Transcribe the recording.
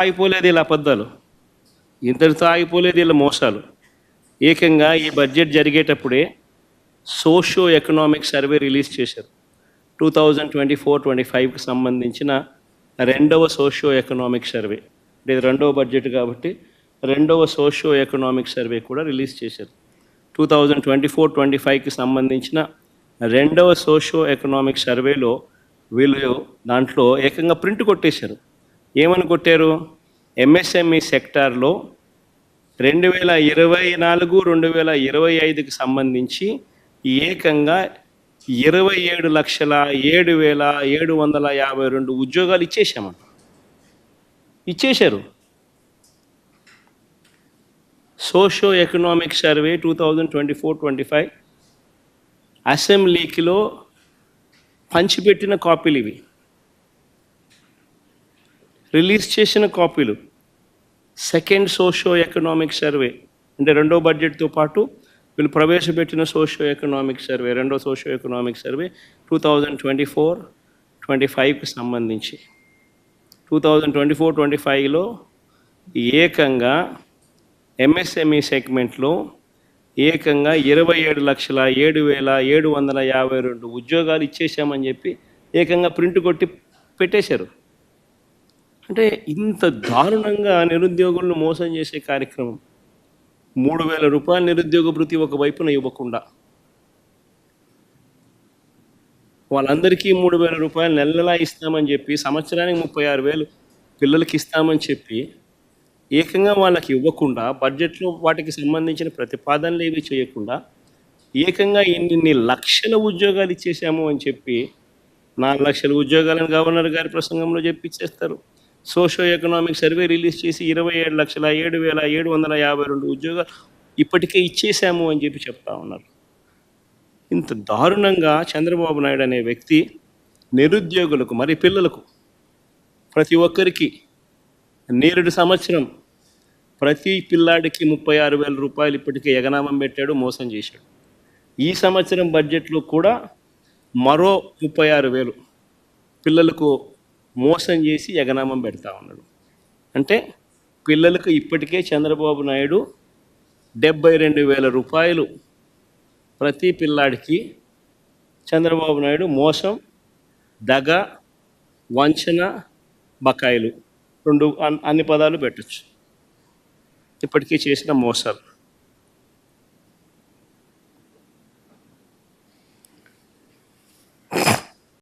ఆగిపోలేదు వీళ్ళ అబద్ధాలు, ఇంతటితో ఆగిపోలేదు వీళ్ళ మోసాలు. ఏకంగా ఈ బడ్జెట్ జరిగేటప్పుడే సోషియో ఎకనామిక్ సర్వే రిలీజ్ చేశారు. 2024-25కి సంబంధించిన రెండవ సోషియో ఎకనామిక్ సర్వే. అంటే ఇది రెండవ బడ్జెట్ కాబట్టి రెండవ సోషియో ఎకనామిక్ సర్వే కూడా రిలీజ్ చేశారు. 2024-25కి సంబంధించిన రెండవ సోషియో ఎకనామిక్ సర్వేలో వీళ్ళు దాంట్లో ఏకంగా ప్రింట్ కొట్టేశారు. ఏమని కొట్టారు? ఎంఎస్ఎంఈ సెక్టార్లో 2024-2025కి సంబంధించి ఏకంగా 27,07,752 ఉద్యోగాలు ఇచ్చేశారు. సోషియో ఎకనామిక్ సర్వే 2024-25 అసెంబ్లీకిలో పంచిపెట్టిన కాపీలు ఇవి, రిలీజ్ చేసిన కాపీలు. సెకండ్ సోషియో ఎకనామిక్ సర్వే అంటే రెండో బడ్జెట్తో పాటు వీళ్ళు ప్రవేశపెట్టిన సోషియో ఎకనామిక్ సర్వే, రెండో సోషియో ఎకనామిక్ సర్వే 2024-25కి సంబంధించి 2024-25లో ఏకంగా ఎంఎస్ఎంఈ సెగ్మెంట్లో ఏకంగా 27,07,752 ఉద్యోగాలు ఇచ్చేసామని చెప్పి ఏకంగా ప్రింట్ కొట్టి పెట్టేశారు. అంటే ఇంత దారుణంగా నిరుద్యోగులను మోసం చేసే కార్యక్రమం. 3,000 రూపాయల నిరుద్యోగ భృతి ఒక వైపున ఇవ్వకుండా వాళ్ళందరికీ 3,000 రూపాయలు నెలలా ఇస్తామని చెప్పి, సంవత్సరానికి 36,000 పిల్లలకి ఇస్తామని చెప్పి ఏకంగా వాళ్ళకి ఇవ్వకుండా, బడ్జెట్లో వాటికి సంబంధించిన ప్రతిపాదనలు ఏవి చేయకుండా ఏకంగా ఇన్ని లక్షల ఉద్యోగాలు ఇచ్చేసాము అని చెప్పి 4 లక్షల ఉద్యోగాలను గవర్నర్ గారి ప్రసంగంలో చెప్పిచ్చేస్తారు. సోషియో ఎకనామిక్ సర్వే రిలీజ్ చేసి 27,07,752 ఉద్యోగాలు ఇప్పటికే ఇచ్చేసాము అని చెప్పి చెప్తా ఉన్నారు. ఇంత దారుణంగా చంద్రబాబు నాయుడు అనే వ్యక్తి నిరుద్యోగులకు, మరి పిల్లలకు, ప్రతి ఒక్కరికి నేరుడు సంవత్సరం ప్రతి పిల్లాడికి 36,000 రూపాయలు ఇప్పటికే ఎగనామం పెట్టాడు, మోసం చేశాడు. ఈ సంవత్సరం బడ్జెట్లో కూడా మరో 36,000 పిల్లలకు మోసం చేసి ఎగనామం పెడతా ఉన్నాడు. అంటే పిల్లలకు ఇప్పటికే చంద్రబాబు నాయుడు 72,000 రూపాయలు ప్రతి పిల్లాడికి చంద్రబాబు నాయుడు మోసం, దగ, వంచన, బకాయిలు, అన్ని పదాలు పెట్టచ్చు ఇప్పటికీ చేసిన మోసాలు.